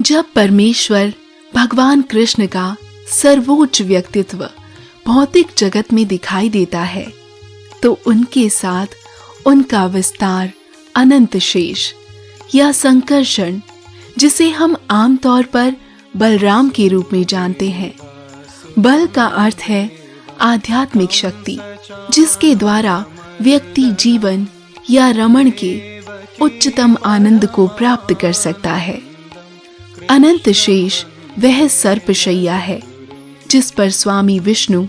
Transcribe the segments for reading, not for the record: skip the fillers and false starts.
जब परमेश्वर भगवान कृष्ण का सर्वोच्च व्यक्तित्व भौतिक जगत में दिखाई देता है तो उनके साथ उनका विस्तार अनंत शेष या संकर्षण, जिसे हम आमतौर पर बलराम के रूप में जानते हैं। बल का अर्थ है आध्यात्मिक शक्ति, जिसके द्वारा व्यक्ति जीवन या रमण के उच्चतम आनंद को प्राप्त कर सकता है। अनंत शेष वह सर्पशैया है जिस पर स्वामी विष्णु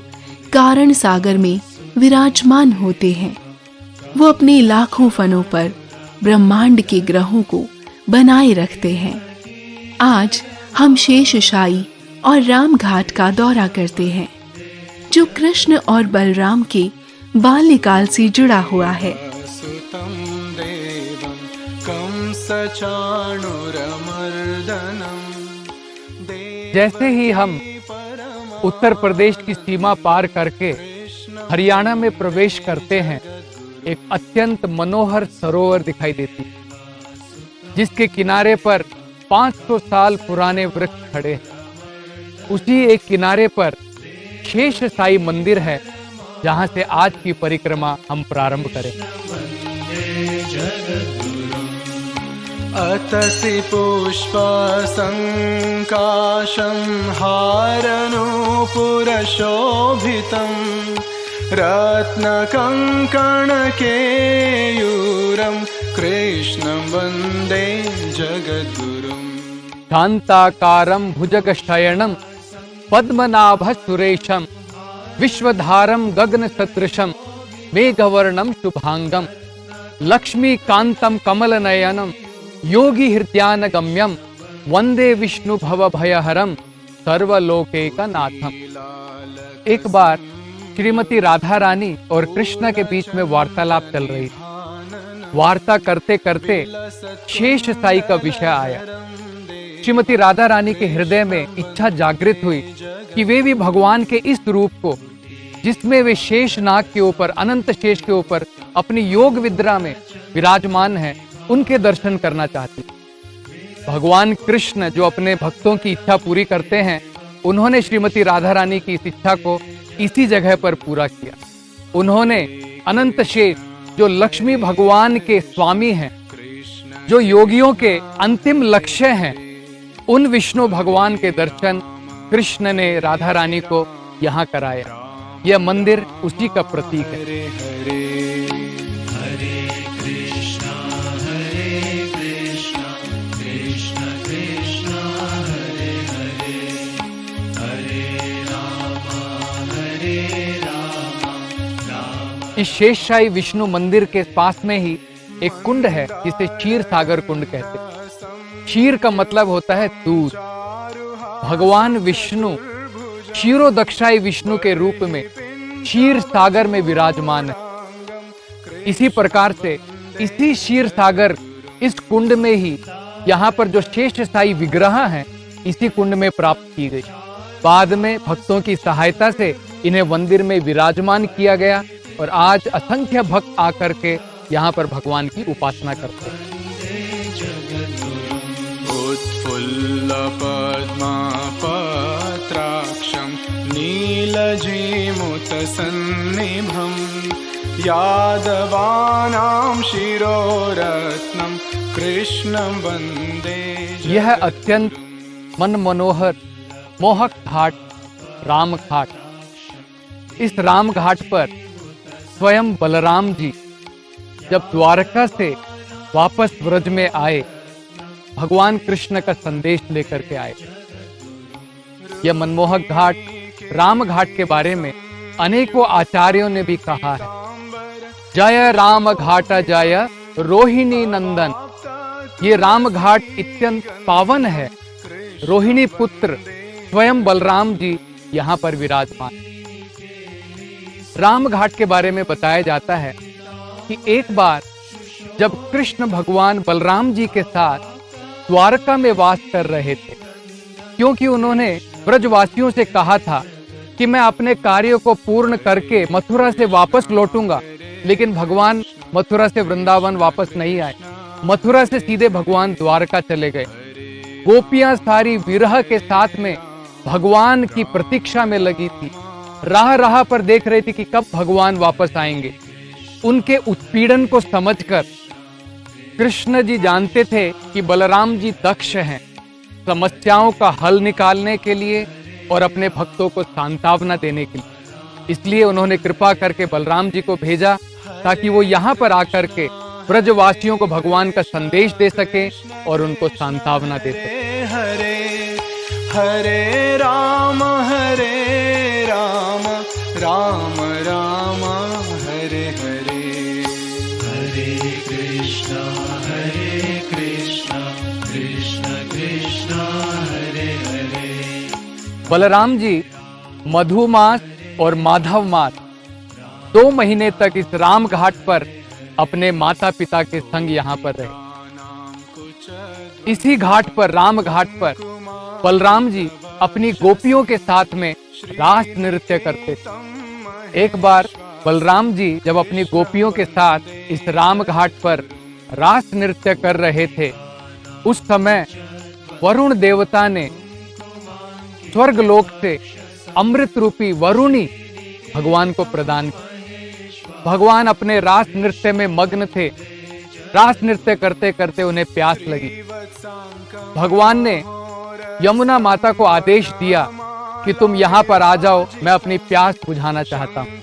कारण सागर में विराजमान होते हैं। वो अपने लाखों फनों पर ब्रह्मांड के ग्रहों को बनाए रखते हैं। आज हम शेषशायी और राम घाट का दौरा करते हैं, जो कृष्ण और बलराम के बाल्यकाल से जुड़ा हुआ है। जैसे ही हम उत्तर प्रदेश की सीमा पार करके हरियाणा में प्रवेश करते हैं, एक अत्यंत मनोहर सरोवर दिखाई देती है, जिसके किनारे पर 500 साल पुराने वृक्ष खड़े हैं। उसी एक किनारे पर शेषशायी मंदिर है, जहां से आज की परिक्रमा हम प्रारंभ करें। अतसि पुष्प संकाशं हारनूपुरशोभितं रत्नकङ्कणकेयूरं कृष्णं वन्दे जगद्गुरुम्। शान्ताकारं भुजगशयनं पद्मनाभसुरेशं विश्वधारं गगनसदृशं मेघवर्णं शुभांगं लक्ष्मीकान्तं कमलनयनं योगी हृदयानगम्यं वंदे विष्णु भवभयहरं सर्वलोकैकनाथम। एक बार श्रीमती राधा रानी और कृष्ण के बीच में वार्तालाप चल रही थी। वार्ता करते करते शेषशायी का विषय आया। श्रीमती राधा रानी के हृदय में इच्छा जागृत हुई कि वे भी भगवान के इस रूप को, जिसमें वे शेष नाग के ऊपर, अनंत शेष के ऊपर अपनी योग विद्रा में विराजमान है, उनके दर्शन करना चाहती। भगवान कृष्ण जो अपने भक्तों की इच्छा पूरी करते हैं, उन्होंने श्रीमती राधा रानी की इस इच्छा को इसी जगह पर पूरा किया। उन्होंने अनंत शेष जो लक्ष्मी भगवान के स्वामी हैं, जो योगियों के अंतिम लक्ष्य हैं, उन विष्णु भगवान के दर्शन कृष्ण ने राधा रानी को यहाँ कराया। यह मंदिर उसी का प्रतीक है। इस शेषशायी विष्णु मंदिर के पास में ही एक कुंड है, जिसे क्षीर सागर कुंड कहते हैं। क्षीर का मतलब होता है दूध। भगवान विष्णु क्षीरोदक्षाई विष्णु के रूप में क्षीर सागर में विराजमान है। इसी प्रकार से इसी क्षीर सागर, इस कुंड में ही यहाँ पर जो शेषशायी विग्रह हैं, इसी कुंड में प्राप्त की गई। बाद में भक्तों की सहायता से इन्हें मंदिर में विराजमान किया गया और आज असंख्य भक्त आकर के यहाँ पर भगवान की उपासना करते हैं। उत्फुल्ल पद्मपत्राक्षं नीलजीमुतसन्निभं यादवानां शिरोरत्नं कृष्णं वन्दे। यह अत्यंत मन मनोहर मोहक घाट राम घाट। इस राम घाट पर स्वयं बलराम जी जब द्वारका से वापस व्रज में आए, भगवान कृष्ण का संदेश लेकर के आए। यह मनमोहक घाट, राम घाट के बारे में अनेकों आचार्यों ने भी कहा है। जय राम घाट जय रोहिणी नंदन। ये राम घाट अत्यंत पावन है। रोहिणी पुत्र स्वयं बलराम जी यहाँ पर विराजमान। राम घाट के बारे में बताया जाता है कि एक बार जब कृष्ण भगवान बलराम जी के साथ द्वारका में वास कर रहे थे, क्योंकि उन्होंने ब्रजवासियों से कहा था कि मैं अपने कार्यों को पूर्ण करके मथुरा से वापस लौटूंगा, लेकिन भगवान मथुरा से वृंदावन वापस नहीं आए। मथुरा से सीधे भगवान द्वारका चले गए गोपियां सारी विरह के साथ में भगवान की प्रतीक्षा में लगी थी, राह राह पर देख रही थी कि कब भगवान वापस आएंगे। उनके उत्पीड़न को समझकर कृष्ण जी जानते थे कि बलराम जी दक्ष हैं समस्याओं का हल निकालने के लिए और अपने भक्तों को सांत्वना देने के लिए। इसलिए उन्होंने कृपा करके बलराम जी को भेजा ताकि वो यहाँ पर आकर के ब्रजवासियों को भगवान का संदेश दे सके और उनको सांत्वना दे सके। हरे हरे राम राम राम हरे हरे, हरे कृष्णा कृष्ण कृष्ण हरे हरे। बलराम जी मधुमास और माधव मास 2 महीने तक इस राम घाट पर अपने माता पिता के संग यहाँ पर रहे। इसी घाट पर, राम घाट पर बलराम जी अपनी गोपियों के साथ में रास नृत्य करते थे। एक बार बलराम जी जब अपनी गोपियों के साथ इस राम घाट पर रास नृत्य कर रहे थे, उस समय वरुण देवता ने स्वर्गलोक से अमृत रूपी वरुणी भगवान को प्रदान किया। भगवान अपने रास नृत्य में मग्न थे। रास नृत्य करते करते उन्हें प्यास लगी। भगवान ने यमुना माता को आदेश दिया कि तुम यहाँ पर आ जाओ, मैं अपनी प्यास बुझाना चाहता हूँ।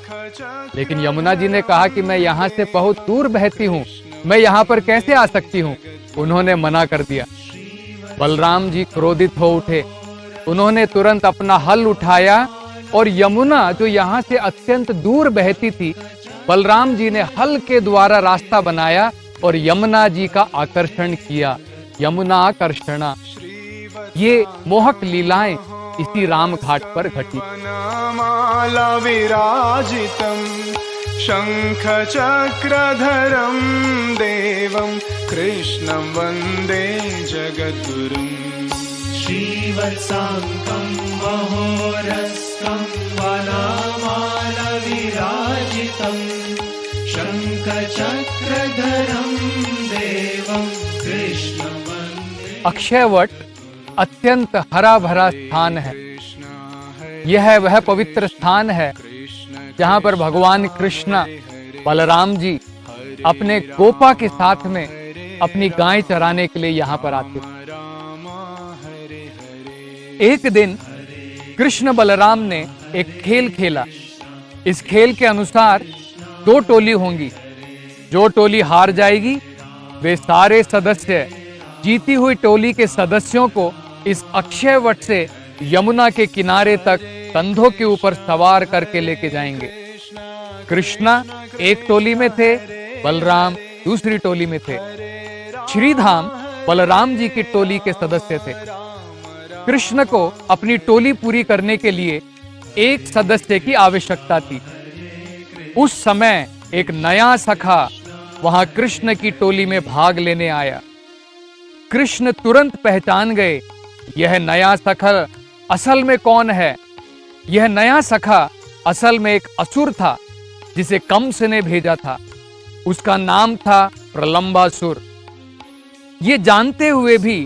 लेकिन यमुना जी ने कहा कि मैं यहाँ से बहुत दूर बहती हूँ, मैं यहाँ पर कैसे आ सकती हूँ। उन्होंने मना कर दिया। बलराम जी क्रोधित हो उठे। उन्होंने तुरंत अपना हल उठाया और यमुना जो यहाँ से अत्यंत दूर बहती थी, बलराम जी ने हल के द्वारा रास्ता बनाया और यमुना जी का आकर्षण किया। यमुना आकर्षणा, ये मोहक लीलाएं इसी राम घाट पर घटी। माला विराजितम शंख चक्रधरम देवम कृष्णं वंदे जगद्गुरुम, श्रीवत्सांकं महोरस्कं वनमाला विराजितं शंखचक्रधरं देवं कृष्णं वंदे। अक्षयवट अत्यंत हरा भरा स्थान है। यह वह पवित्र स्थान है जहाँ पर भगवान कृष्ण बलराम जी अपने गोपा के साथ में अपनी गाय चराने के लिए यहाँ पर आते थे। एक दिन कृष्ण बलराम ने एक खेल खेला। इस खेल के अनुसार 2 टोली होंगी। जो टोली हार जाएगी वे सारे सदस्य जीती हुई टोली के सदस्यों को इस अक्षयवट से यमुना के किनारे तक कंधों के ऊपर सवार करके लेके जाएंगे। कृष्णा एक टोली में थे, बलराम दूसरी टोली में थे। श्रीधाम बलराम जी की टोली के सदस्य थे। कृष्ण को अपनी टोली पूरी करने के लिए एक सदस्य की आवश्यकता थी। उस समय एक नया सखा वहां कृष्ण की टोली में भाग लेने आया। कृष्ण तुरंत पहचान गए, यह नया सखा असल में कौन है। यह नया सखा असल में एक असुर था जिसे कंस ने भेजा था। उसका नाम था प्रलंबासुर। ये जानते हुए भी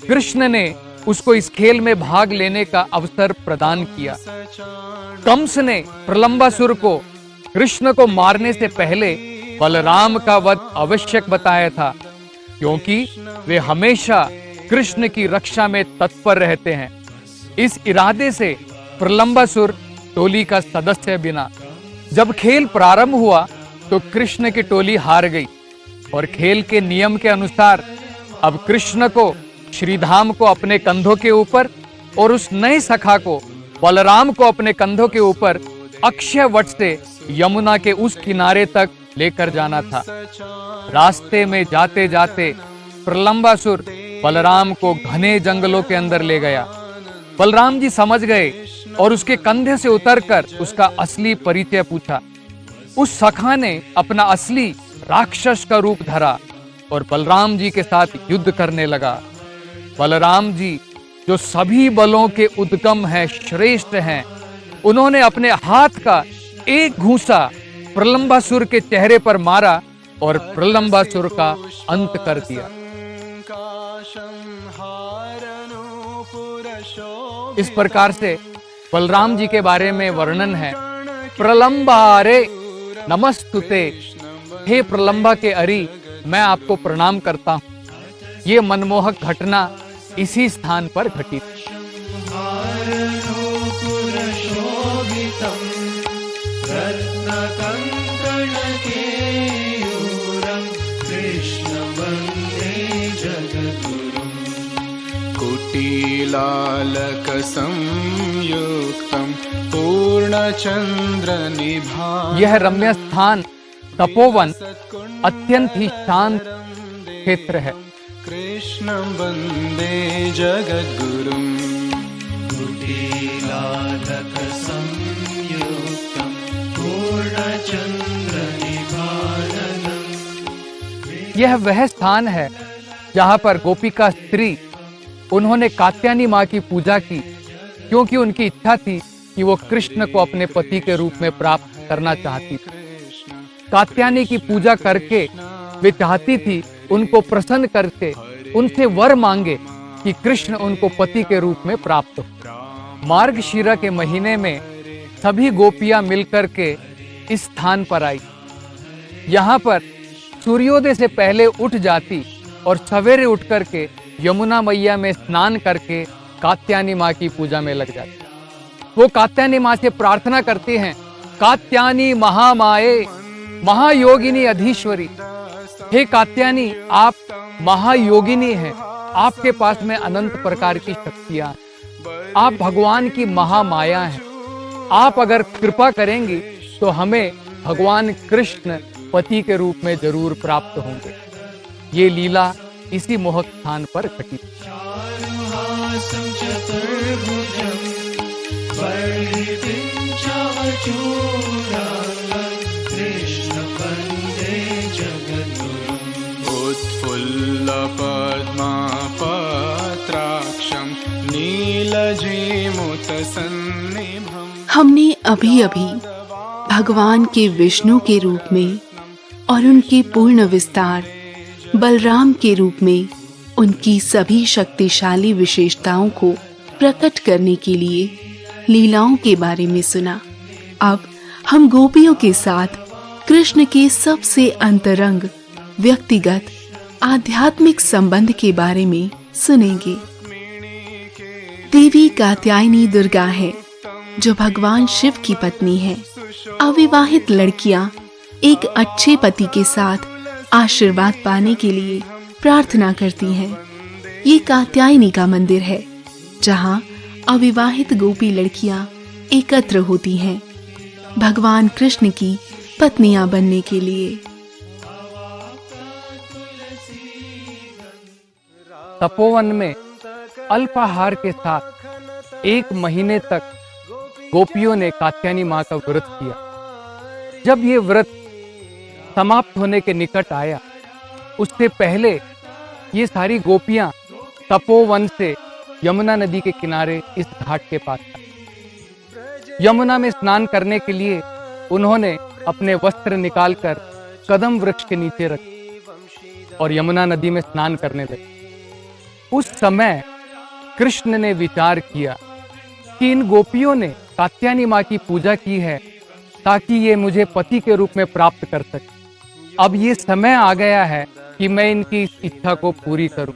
कृष्ण ने उसको इस खेल में भाग लेने का अवसर प्रदान किया। कंस ने प्रलंबासुर को कृष्ण को मारने से पहले बलराम का वध आवश्यक बताया था, क्योंकि वे हमेशा कृष्ण की रक्षा में तत्पर रहते हैं। इस इरादे से प्रलंबासुर टोली का सदस्य बिना। जब खेल प्रारंभ हुआ तो कृष्ण की टोली हार गई और खेल के नियम के अनुसार अब कृष्ण को श्रीधाम को अपने कंधों के ऊपर और उस नए सखा को बलराम को अपने कंधों के ऊपर अक्षयवट से यमुना के उस किनारे तक लेकर जाना था। रास्ते में जाते जाते प्रलंबासुर बलराम को घने जंगलों के अंदर ले गया। बलराम जी समझ गए और उसके कंधे से उतरकर उसका असली परिचय पूछा। उस सखा ने अपना असली राक्षस का रूप धरा और बलराम जी के साथ युद्ध करने लगा। बलराम जी जो सभी बलों के उद्गम है, श्रेष्ठ हैं, उन्होंने अपने हाथ का एक घूंसा प्रलंबासुर के चेहरे पर मारा और प्रलंबासुर का अंत कर दिया। इस प्रकार से बलराम जी के बारे में वर्णन है। प्रलंबारे नमस्तुते, हे प्रलंबा के अरी, मैं आपको प्रणाम करता हूँ। ये मनमोहक घटना इसी स्थान पर घटी। कुटीलालक संयुक्तम पूर्णचंद्र निभा। यह रम्य स्थान तपोवन अत्यंत ही शांत क्षेत्र है। कृष्ण वंदे जगद्गुरुम। कुटीलालक संयुक्तम पूर्णचंद्र निभाननम। यह वह स्थान है जहाँ पर गोपिका स्त्री उन्होंने कात्यायनी माँ की पूजा की, क्योंकि उनकी इच्छा थी कि वो कृष्ण को अपने पति के रूप में प्राप्त करना चाहती थी। कात्यायनी की पूजा करके वे चाहती थी उनको प्रसन्न करके उनसे वर मांगे कि कृष्ण उनको पति के रूप में प्राप्त हो। मार्गशीरा के महीने में सभी गोपियां मिलकर के इस स्थान पर आई। यहाँ पर सूर्योदय से पहले उठ जाती और सवेरे उठ करके यमुना मैया में स्नान करके कात्यायनी माँ की पूजा में लग जाती। वो कात्यायनी माँ से प्रार्थना करती हैं, कात्यायनी महामाये महायोगिनी अधीश्वरी। हे कात्यायनी, आप महायोगिनी हैं, आपके पास में अनंत प्रकार की शक्तियां, आप भगवान की महामाया हैं। आप अगर कृपा करेंगी तो हमें भगवान कृष्ण पति के रूप में जरूर प्राप्त होंगे। ये लीला इसी मोहक स्थान पर घटी। उत्फुल्ल पद्मा पत्राक्षम नीलजीमुत सन्निभम। हमने अभी अभी भगवान के विष्णु के रूप में और उनके पूर्ण विस्तार बलराम के रूप में उनकी सभी शक्तिशाली विशेषताओं को प्रकट करने के लिए लीलाओं के बारे में सुना। अब हम गोपियों के साथ कृष्ण के सबसे अंतरंग व्यक्तिगत आध्यात्मिक संबंध के बारे में सुनेंगे। देवी कात्यायनी दुर्गा है, जो भगवान शिव की पत्नी है। अविवाहित लड़कियां एक अच्छे पति के साथ आशीर्वाद पाने के लिए प्रार्थना करती हैं। ये कात्यायनी का मंदिर है, जहाँ अविवाहित गोपी लड़कियां एकत्र होती हैं भगवान कृष्ण की पत्नियां बनने के लिए। तपोवन में अल्पाहार के साथ 1 महीने तक गोपियों ने कात्यायनी माँ का व्रत किया। जब ये व्रत समाप्त होने के निकट आया, उससे पहले ये सारी गोपियां तपोवन से यमुना नदी के किनारे इस घाट के पास आई। यमुना में स्नान करने के लिए उन्होंने अपने वस्त्र निकालकर कदम वृक्ष के नीचे रखे और यमुना नदी में स्नान करने लगे। उस समय कृष्ण ने विचार किया कि इन गोपियों ने कात्यायनी माँ की पूजा की है ताकि ये मुझे पति के रूप में प्राप्त कर सके। अब ये समय आ गया है कि मैं इनकी इस इच्छा को पूरी करूं।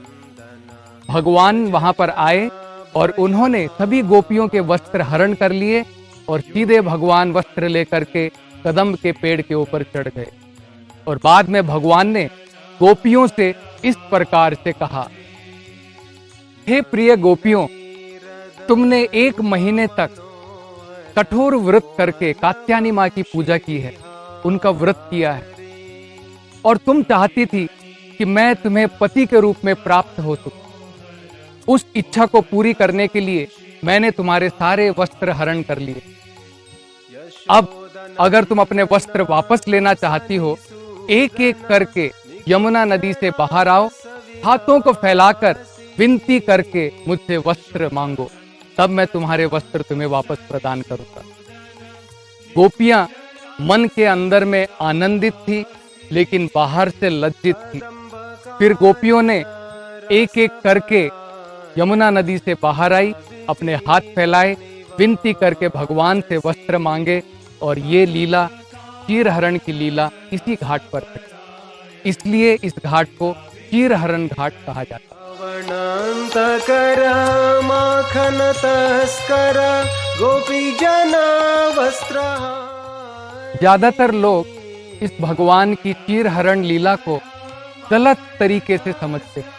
भगवान वहां पर आए और उन्होंने सभी गोपियों के वस्त्र हरण कर लिए और सीधे भगवान वस्त्र लेकर के कदम के पेड़ के ऊपर चढ़ गए। और बाद में भगवान ने गोपियों से इस प्रकार से कहा, हे प्रिय गोपियों, तुमने 1 महीने तक कठोर व्रत करके कात्यायनी माँ की पूजा की है, उनका व्रत किया है, और तुम चाहती थी कि मैं तुम्हें पति के रूप में प्राप्त हो सकूं। उस इच्छा को पूरी करने के लिए मैंने तुम्हारे सारे वस्त्र हरण कर लिए। अब अगर तुम अपने वस्त्र वापस लेना चाहती हो, एक एक करके यमुना नदी से बाहर आओ, हाथों को फैलाकर विनती करके मुझसे वस्त्र मांगो, तब मैं तुम्हारे वस्त्र तुम्हें वापस प्रदान करूंगा। गोपियां मन के अंदर में आनंदित थी, लेकिन बाहर से लज्जित थी। फिर गोपियों ने एक एक करके यमुना नदी से बाहर आई, अपने हाथ फैलाए, विनती करके भगवान से वस्त्र मांगे, और ये लीला चीरहरण की लीला इसी घाट पर घटी। इसलिए इस घाट को चीरहरण घाट कहा जाता है। श्रवणान्तकर माखन तस्कर गोपी जना वस्त्रहार। ज्यादातर लोग इस भगवान की चीरहरण लीला को गलत तरीके से समझते हैं।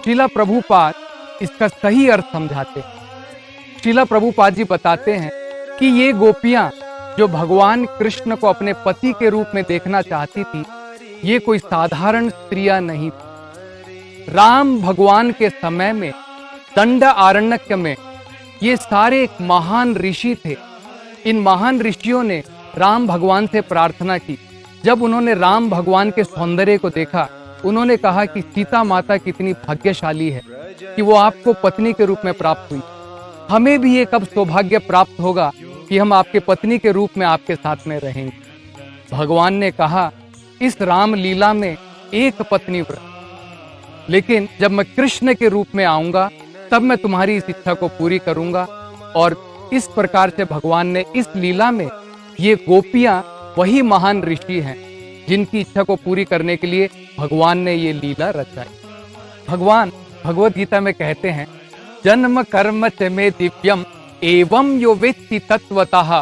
श्रीला प्रभुपाद इसका सही अर्थ समझाते हैं। श्रीला प्रभुपाद जी बताते हैं कि ये गोपियां जो भगवान कृष्ण को अपने पति के रूप में देखना चाहती थी, ये कोई साधारण स्त्रियां नहीं थी। राम भगवान के समय में दंड आरण्यक में ये सारे एक महान ऋषि थे। इन महान ऋषियों ने राम भगवान से प्रार्थना की। जब उन्होंने राम भगवान के सौंदर्य को देखा, उन्होंने कहा कि सीता माता कितनी भाग्यशाली है कि वो आपको पत्नी के रूप में प्राप्त हुई। हमें भी ये कब सौभाग्य प्राप्त होगा कि हम आपके पत्नी के रूप में आपके साथ में रहेंगे। भगवान ने कहा, इस राम लीला में एक पत्नी व्रत, लेकिन जब मैं कृष्ण के रूप में आऊंगा तब मैं तुम्हारी इस इच्छा को पूरी करूंगा। और इस प्रकार से भगवान ने इस लीला में ये गोपियां वही महान ऋषि हैं जिनकी इच्छा को पूरी करने के लिए भगवान ने ये लीला रचाई। भगवान भगवत गीता में कहते हैं, जन्म कर्म च मे दिव्यम एवं यो वेत्ति तत्वतः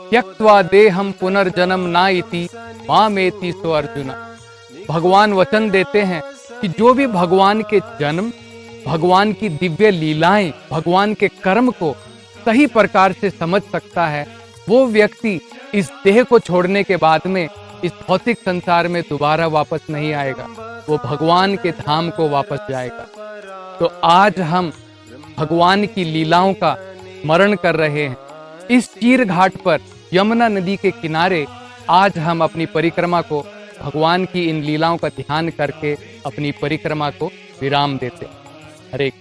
त्यक्त्वा देहम पुनर्जन्म नाइति मामेति सो अर्जुन। भगवान वचन देते हैं कि जो भी भगवान के जन्म, भगवान की दिव्य लीलाएं, भगवान के कर्म को सही प्रकार से समझ सकता है, वो व्यक्ति इस देह को छोड़ने के बाद में इस भौतिक संसार में दोबारा वापस नहीं आएगा, वो भगवान के धाम को वापस जाएगा। तो आज हम भगवान की लीलाओं का स्मरण कर रहे हैं। इस चीर घाट पर यमुना नदी के किनारे आज हम अपनी परिक्रमा को, भगवान की इन लीलाओं का ध्यान करके अपनी परिक्रमा को विराम देते हैं। हरे